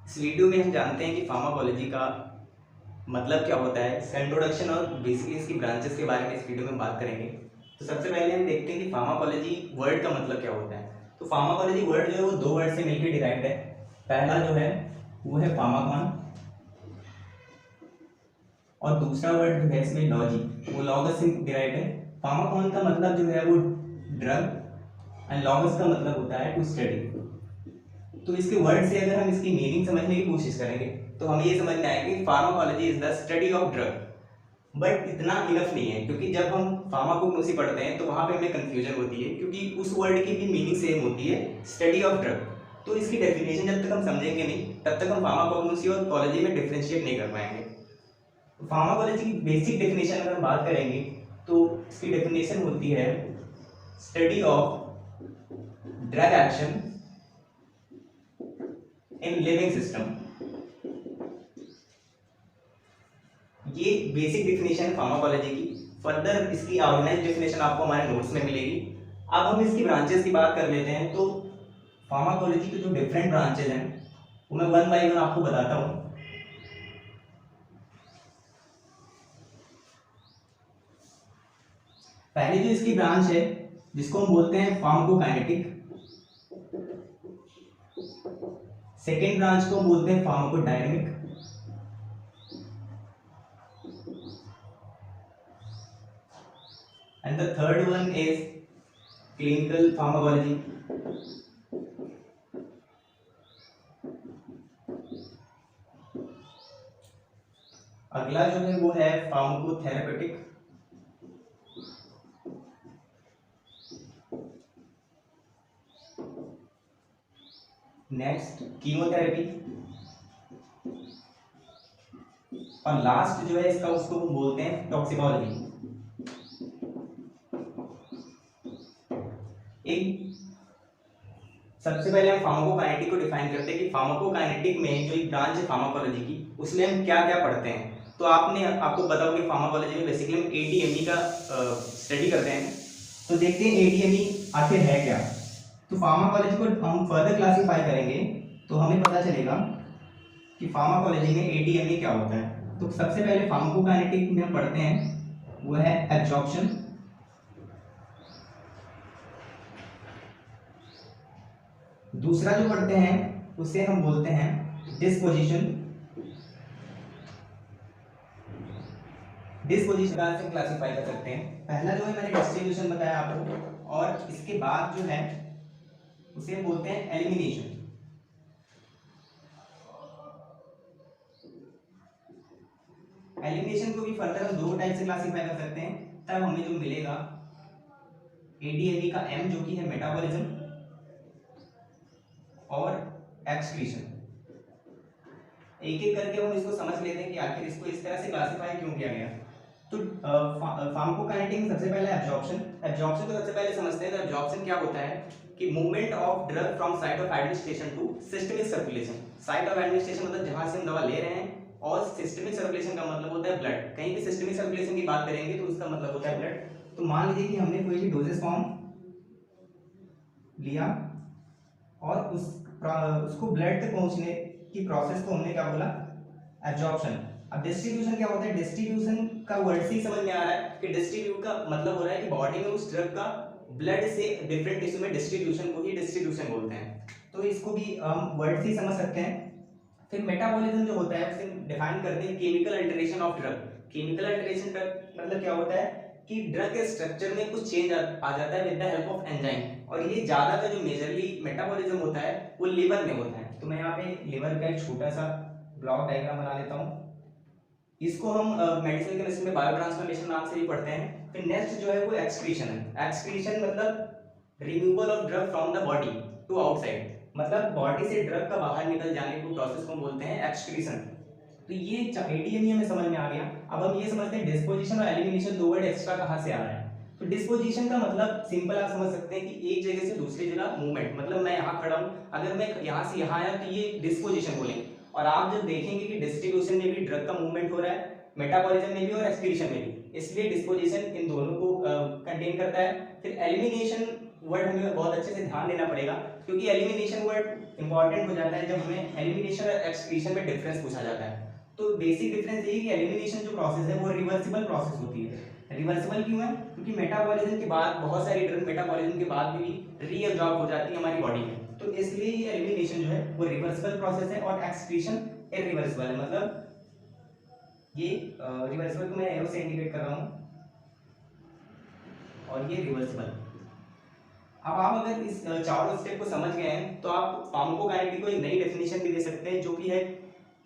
इस वीडियो में हम जानते हैं कि फार्माकोलॉजी का मतलब क्या होता है, इसका इंट्रोडक्शन और बेसिकली इसकी ब्रांचेस के बारे में इस वीडियो में बात करेंगे। तो सबसे पहले हम देखते हैं कि फार्माकोलॉजी वर्ड का मतलब क्या होता है। तो फार्माकोलॉजी वर्ड जो है वो दो वर्ड से मिलकर डिराइव्ड है। पहला जो है वो है फार्माकॉन और दूसरा वर्ड जो है इसमें लॉजी, वो लॉगस से डिराइव्ड है। फार्माकॉन का मतलब जो है वो ड्रग एंड लॉगस का मतलब होता है टू स्टडी। तो इसके वर्ड से अगर हम इसकी मीनिंग समझने की कोशिश करेंगे तो हमें ये समझ में आएगा कि pharmacology is the study of drug. But इतना इनफ नहीं है, क्योंकि जब हम फार्माकोग्नोसी पढ़ते हैं तो वहाँ पे हमें कंफ्यूजन होती है, क्योंकि उस वर्ड की भी मीनिंग सेम होती है, स्टडी ऑफ ड्रग। तो इसकी डेफिनेशन जब तक हम समझेंगे नहीं तब तक हम फार्माकोग्नोसी और कॉलोजी में डिफ्रेंशिएट नहीं कर पाएंगे। तो फार्माकोलॉजी की बेसिक डेफिनेशन अगर हम बात करेंगे तो इसकी डेफिनेशन होती है study of drug action in living system. ये बेसिक डेफिनेशन है फार्माकोलॉजी की। फर्दर इसकी ऑर्गेनाइज डेफिनेशन आपको हमारे नोट्स में मिलेगी। अब हम इसकी ब्रांचेस की बात कर लेते हैं। तो फार्माकोलॉजी के जो डिफरेंट ब्रांचेज हैं वो मैं वन बाय वन आपको बताता हूँ। पहली जो इसकी ब्रांच है जिसको हम बोलते हैं फार्माकोकाइनेटिक, सेकेंड ब्रांच को हम बोलते हैं pharmacodynamic, and the third one is clinical pharmacology. अगला जो है वो है फार्माकोथेरेपेटिक, नेक्स्ट कीमोथेरेपी, और लास्ट जो है इसका उसको हम बोलते हैं टॉक्सिकोलॉजी। एक सबसे पहले हम फार्माकोकाइनेटिक को डिफाइन करते हैं कि फार्माकोकाइनेटिक में जो एक ब्रांच है फार्माकोलॉजी की उसमें हम क्या क्या पढ़ते हैं। तो आपको पता होगा कि फार्माकोलॉजी में बेसिकली हम एडीएमई का स्टडी करते हैं। तो देखते हैं एडीएमई आखिर है क्या। तो फार्माकोलॉजी को हम फर्दर क्लासीफाई करेंगे तो हमें पता चलेगा कि फार्माकोलॉजी में एडीएमई क्या होता है। तो सबसे पहले फार्माकोकाइनेटिक में हम पढ़ते हैं वो है एब्जॉर्प्शन, दूसरा जो पढ़ते हैं उसे हम बोलते हैं डिस्पोजिशन। डिस्पोजिशन का से क्लासिफाई कर सकते हैं। पहला जो है मैंने डिस्ट्रीब्यूशन बताया आपको, और इसके बाद जो है उसे हम बोलते हैं एलिमिनेशन। एलिमिनेशन को भी फर्दर हम दो टाइप से क्लासिफाई कर सकते हैं। तब हमें जो मिलेगा एडीएमई का एम जो कि है मेटाबॉलिज्म और एक्सक्रीशन। एक एक करके हम इसको समझ लेते हैं कि आखिर इसको इस तरह से क्लासिफाई क्यों किया गया। तो फार्माकोकाइनेटिक में सबसे पहले एब्जॉर्प्शन। एब्जॉर्प्शन तो सबसे पहले समझते हैं। तो एब्जॉर्प्शन क्या होता है कि movement of drug from site of administration to systemic circulation. Site of administration मतलब जहां से हम दवा ले रहे हैं, और सिस्टमिक सर्कुलेशन का मतलब होता है ब्लड। कहीं भी सिस्टमिक सर्कुलेशन की बात करेंगे तो उसका मतलब होता है ब्लड। तो मान लीजिए कि हमने कोई भी डोजेस फॉर्म लिया और उसको ब्लड तक पहुंचने की प्रोसेस को हमने क्या बोला, एब्जॉर्प्शन। अब डिस्ट्रीब्यूशन क्या होता है। डिस्ट्रीब्यूशन का वर्ड से ही समझ में आ रहा है कि डिस्ट्रीब्यूट का मतलब हो रहा है कि बॉडी में उस ड्रग का ब्लड से डिफरेंट टिश्यू में डिस्ट्रीब्यूशन को ही डिस्ट्रीब्यूशन बोलते हैं। तो इसको भी हम वर्ड से ही समझ सकते हैं। फिर मेटाबॉलिज्म जो होता है उसे डिफाइन करते हैं chemical alteration of drug. Chemical alteration का मतलब क्या होता है कि ड्रग के स्ट्रक्चर में कुछ चेंज आ जाता है with the help of enzyme. और ये ज्यादातर जो मेजरली मेटाबॉलिज्म होता है वो लिवर में होता है। तो मैं यहाँ पे लिवर का एक छोटा सा ब्लॉक डायग्राम बना लेता हूँ। इसको हम मेडिसिनल केमिस्ट्री में बायोट्रांसफॉर्मेशन नाम से भी पढ़ते हैं। फिर नेक्स्ट जो है वो एक्सक्रीशन है। एक्सक्रीशन मतलब removal of drug from the body to outside, मतलब बॉडी से ड्रग का बाहर निकल जाने को प्रोसेस को बोलते हैं एक्सक्रीशन। तो ये एडीएमई हमें समझ में आ गया। अब हम ये समझते हैं डिस्पोजिशन और एलिमिनेशन दो वर्ड एक्स्ट्रा कहाँ से आ रहा है। तो डिस्पोजिशन का मतलब सिंपल आप समझ सकते हैं कि एक जगह से दूसरी जगह मूवमेंट। मतलब मैं यहाँ खड़ा हूँ, अगर मैं यहाँ से यहाँ आया तो ये डिस्पोजिशन बोलेंगे। और आप जब देखेंगे कि डिस्ट्रीब्यूशन में भी ड्रग का मूवमेंट हो रहा है, मेटाबॉलिज्म में भी और एक्सक्रीशन में भी, इसलिए डिस्पोजिशन इन दोनों को कंटेन करता है। फिर एलिमिनेशन वर्ड हमें बहुत अच्छे से ध्यान देना पड़ेगा, क्योंकि एलिमिनेशन वर्ड इंपॉर्टेंट हो जाता है जब हमें एलिमिनेशन और एक्सक्रीशन में डिफरेंस पूछा जाता है। तो बेसिक डिफरेंस यही कि एलिमिनेशन जो प्रोसेस है वो रिवर्सिबल प्रोसेस होती है। रिवर्सिबल क्यों है? क्योंकि मेटाबॉलिज्म के बाद बहुत सारी ड्रग मेटाबॉलिज्म के बाद भी रीअब्जॉर्ब हो जाती है हमारी बॉडी में, तो इसलिए ये एलिमिनेशन जो है वो रिवर्सिबल प्रोसेस है और एक्सक्रीशन इरिवर्सिबल है। मतलब ये रिवर्सिबल को मैं एरो से इंडिकेट कर रहा हूँ और ये रिवर्सिबल। अब आप अगर इस चारों स्टेप को समझ गए हैं तो आप फार्माकोकाइनेटिक को एक नई डेफिनेशन भी दे सकते हैं, जो कि है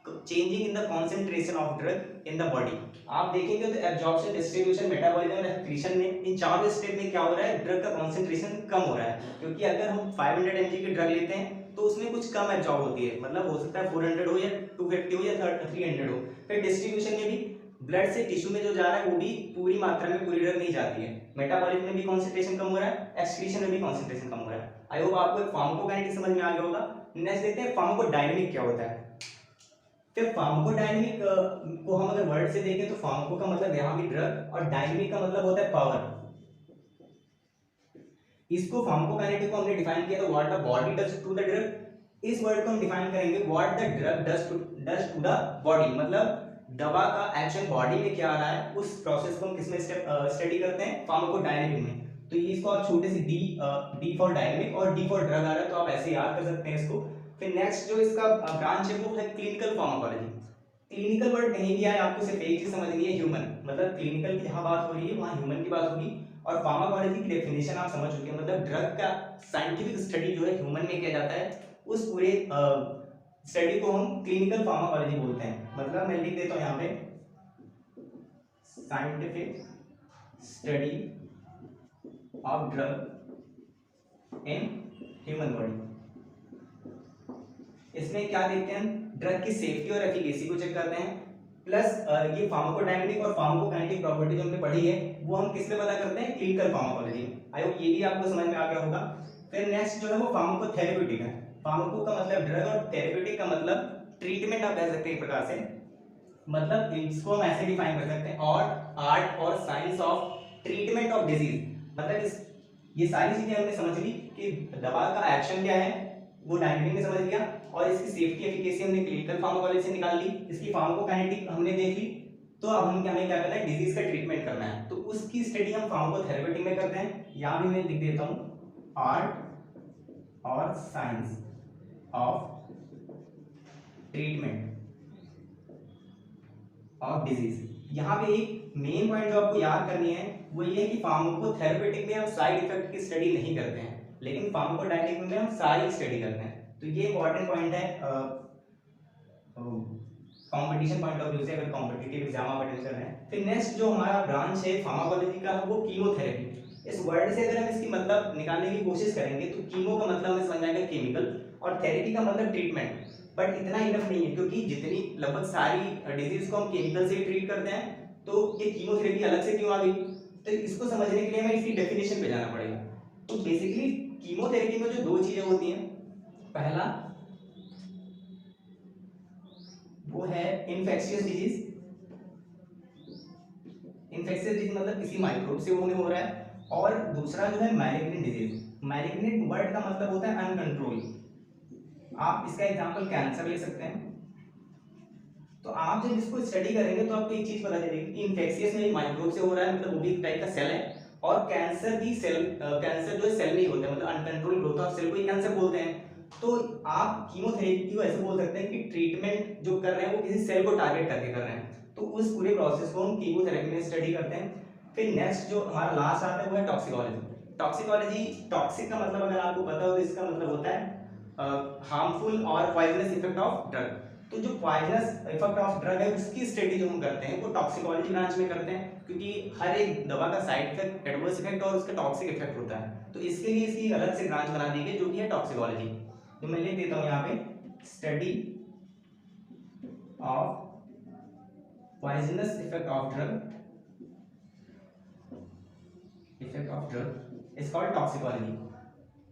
changing in the concentration of drug in the body. आप देखेंगे तो एब्जॉर्प्शन, डिस्ट्रीब्यूशन, मेटाबॉलिज्म और एक्सक्रीशन में इन चारों स्टेप में क्या हो रहा है, ड्रग का कॉन्सेंट्रेशन कम हो रहा है। क्योंकि अगर हम 500 mg की ड्रग लेते हैं तो उसमें कुछ कम एब्जॉर्ब होती है, मतलब हो सकता है 400 हो या 250 हो या 300 हो। फिर डिस्ट्रीब्यूशन में भी ब्लड से टिश्यू में जो जा रहा है वो भी पूरी मात्रा में पूरी ड्रग नहीं जाती है। मेटाबॉलिज्म में भी कॉन्सेंट्रेशन कम हो रहा है, एक्सक्रीशन में भी कॉन्सेंट्रेशन कम हो रहा है। आई होप आपको फार्माकोकाइनेटिक समझ में आ गया होगा। नेक्स्ट देखते हैं फार्माकोडायनामिक क्या होता है। फिर फार्माकोडायनामिक को हम अगर वर्ड से देखें तो फार्माको का मतलब यहाँ भी ड्रग और डायनामिक का मतलब होता है पावर। इसको फार्माकोकाइनेटिक को हमने डिफाइन किया तो what the body does to the drug. इस वर्ड को हम डिफाइन करेंगे what the drug does to the body, मतलब दवा का एक्शन बॉडी में क्या आ रहा है उस प्रोसेस को हम किसमें स्टडी करते हैं, फार्माकोडायनामिक में। तो ये इसको आप छोटे से डी फॉर डायनामिक और डी फॉर ड्रग आ रहा है तो आप ऐसे याद कर सकते हैं इसको। फिर नेक्स्ट जो इसका ब्रांच है वो है क्लिनिकल फार्माकोलॉजी। क्लिनिकल वर्ड कहीं भी आए आपको सिर्फ एक चीज समझनी है, ह्यूमन, मतलब क्लिनिकल की जहां बात हो रही है वहां ह्यूमन की बात होगी। और फार्माकोलॉजी की डेफिनेशन आप समझ चुके हैं, मतलब ड्रग का साइंटिफिक स्टडी जो है ह्यूमन में किया जाता है, उस पूरे स्टडी को हम क्लिनिकल फार्माकोलॉजी बोलते हैं। मतलब मैं लिख देता हूं यहाँ पे scientific study of drug in human body. इसमें क्या देखते हैं हम, ड्रग की सेफ्टी और एफिकेसी को चेक करते हैं, प्लस ये फार्माकोडायनामिक और फार्माकोकाइनेटिक प्रॉपर्टी जो हमने पढ़ी है वो हम किस में पता करते हैं, क्लिनिकल फार्माकोलॉजी। आई होप ये भी आपको समझ में आ गया होगा। फिर नेक्स्ट जो है वो फार्माकोथेरेप्यूटिक है। फार्माको का मतलब ड्रग और थेरेप्यूटिक का मतलब ट्रीटमेंट, आप कह सकते हैं एक प्रकार से। मतलब इसको हम ऐसे डिफाइन कर सकते हैं, और आर्ट और science of treatment of disease. मतलब इस ये सारी चीजें हमने समझ ली कि दवा का एक्शन क्या है वो डायनामिक में समझ लिया, और इसकी सेफ्टी एफिकेसी हमने क्लिनिकल फार्माकोलॉजी से निकाल ली, इसकी फार्माकोकाइनेटिक हमने देख ली। तो अब हमें क्या करना है, डिजीज का ट्रीटमेंट करना है, तो उसकी स्टडी हम फार्माकोथेरेपेटिक में करते हैं। यहाँ भी मैं लिख देता हूँ आर्ट और science of treatment of disease. यहाँ पे एक मेन पॉइंट जो आपको याद करनी है वो ये है कि फार्माकोथेरेपेटिक में हम साइड इफेक्ट की स्टडी नहीं करते हैं, लेकिन फार्माकोडायनामिक में हम सारी स्टडी करते हैं। तो ये इंपॉर्टेंट पॉइंट है कंपटीशन पॉइंट ऑफ व्यू से, अगर कॉम्पिटिटिव एग्जाम आप अटेंड कर रहे हैं। फिर नेक्स्ट जो हमारा ब्रांच है फार्माकोलॉजी का वो कीमोथेरेपी। इस वर्ड से अगर हम इसकी मतलब निकालने की कोशिश करेंगे तो कीमो का मतलब हमें समझ आएगा केमिकल, और थेरेपी का मतलब ट्रीटमेंट। बट इतना इनफ नहीं है, क्योंकि जितनी लगभग सारी डिजीज को हम केमिकल से ही ट्रीट करते हैं, तो ये कीमोथेरेपी अलग से क्यों आ गई, तो इसको समझने के लिए हमें इसकी डेफिनेशन पे जाना पड़ेगा। तो बेसिकली कीमोथेरेपी में जो दो चीजें होती हैं, पहला वो है इन्फेक्शियस डिजीज। इन्फेक्शियस डिजीज मतलब किसी माइक्रोब से वो हो रहा है, और दूसरा जो है मैलिग्नेंट डिजीज। मैलिग्नेंट वर्ड का मतलब होता है अनकंट्रोल। आप इसका एग्जांपल कैंसर ले सकते हैं। तो आप जब इसको स्टडी करेंगे तो आपको एक चीज पता चलेगी कि इन्फेक्शियस में माइक्रोब से हो रहा है, मतलब वो भी एक टाइप का सेल है, और कैंसर भी कैंसर जो है सेल में ही होता है, मतलब अनकंट्रोल ग्रोथ ऑफ सेल को ही कैंसर बोलते हैं। तो आप कीमोथेरेपी को ऐसे बोल सकते हैं कि ट्रीटमेंट जो कर रहे हैं वो किसी सेल को टारगेट करके कर रहे हैं, तो उस पूरे प्रोसेस को हम कीमोथेरेपी में स्टडी करते हैं। फिर नेक्स्ट जो हमारा लास्ट आता है वो है टॉक्सिकोलॉजी। टॉक्सिकोलॉजी, टॉक्सिक का मतलब अगर आपको पता हो तो इसका मतलब होता है हार्मफुल और पॉइजनस इफेक्ट ऑफ ड्रग। तो जो पॉइजनस इफेक्ट ऑफ ड्रग है उसकी स्टडी जो हम करते हैं वो टॉक्सिकोलॉजी ब्रांच में करते हैं, क्योंकि हर एक दवा का साइड इफेक्ट, एडवर्स इफेक्ट और उसका टॉक्सिक इफेक्ट होता है, तो इसके लिए इसकी अलग से ब्रांच बना दी गई जो कि है टॉक्सिकोलॉजी। तो मैं लिख देता हूं यहाँ पे study of poisonous effect of drug is called toxicology.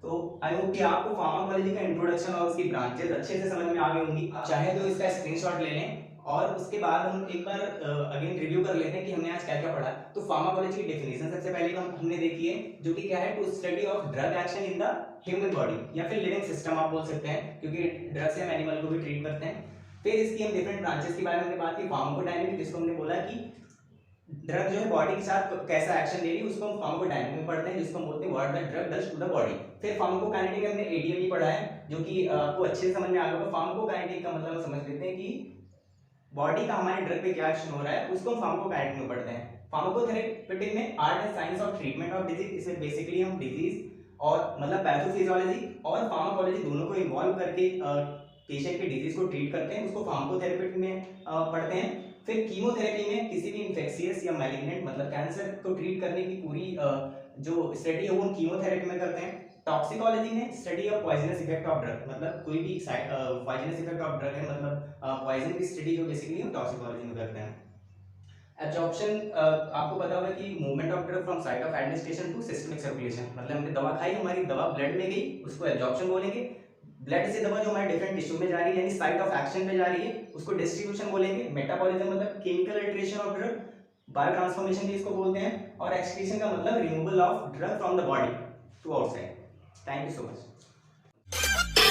तो आई होप कि आपको फार्माकोलॉजी का इंट्रोडक्शन और उसकी ब्रांचेस अच्छे से समझ में आ गई होंगी। चाहे तो इसका स्क्रीनशॉट ले लें और उसके बाद हम एक बार अगेन रिव्यू कर लेते हैं कि हमने आज क्या क्या पढ़ा। तो फार्माकोलॉजी की डेफिनेशन सबसे पहले हमने देखी है, जो कि क्या है, to study of drug action in the human body या फिर लिविंग सिस्टम आप बोल सकते हैं, क्योंकि ड्रग से हम एनिमल को भी ट्रीट करते हैं। फिर इसकी हम डिफरेंट ब्रांचेस के बारे में हमने बात की। फार्माकोडायनेमिक, जिसको हमने बोला कि ड्रग जो है बॉडी के साथ कैसा एक्शन ले रही है, उसको हम फार्माकोडायनेमिक में पढ़ते हैं, जिसको हम बोलते हैं what the drug does to the body. फिर फार्माकोकाइनेटिक में हमने एडीएमई पढ़ा है, जो कि आपको अच्छे से समझ में आ गया होगा। फार्माकोकाइनेटिक का मतलब हम समझ लेते हैं कि बॉडी का हमारे ड्रग पे क्या एक्शन हो रहा है, उसको हम फार्माकोकाइनेटिक में पढ़ते हैं। फार्माकोथेरेपेटिक में art and science of treatment of disease, इसमें बेसिकली हम डिजीज और मतलब पैथोफिजियोलॉजी और फार्माकोलॉजी दोनों को इन्वॉल्व करके पेशेंट के डिजीज को ट्रीट करते हैं, उसको फार्माकोथेरेपी में पढ़ते हैं। फिर कीमोथेरेपी में किसी भी इन्फेक्शियस या मैलिग्नेंट मतलब कैंसर को ट्रीट करने की पूरी जो स्टडी है वो हम कीमोथेरेपी में करते हैं। टॉक्सिकोलॉजी में study of poisonous effect of drug, मतलब कोई भी पॉइजनस इफेक्ट ऑफ ड्रग है, मतलब पॉइजन की स्टडी जो बेसिकली हम टॉक्सिकोलॉजी में करते हैं। एब्जॉर्प्शन, आपको पता होगा कि movement of drug from site of administration to systemic circulation, मतलब हमने दवा खाई, हमारी दवा ब्लड में गई, उसको एब्जॉर्प्शन बोलेंगे। ब्लड से दवा जो हमारे डिफरेंट टिश्यू में जा रही है यानी साइट ऑफ एक्शन पे जा रही है, उसको डिस्ट्रीब्यूशन बोलेंगे। मेटाबॉलिज्म मतलब chemical alteration of drug, biotransformation भी इसको बोलते हैं। और एक्सक्रीशन का मतलब removal of drug from the body to outside. Thank you so much.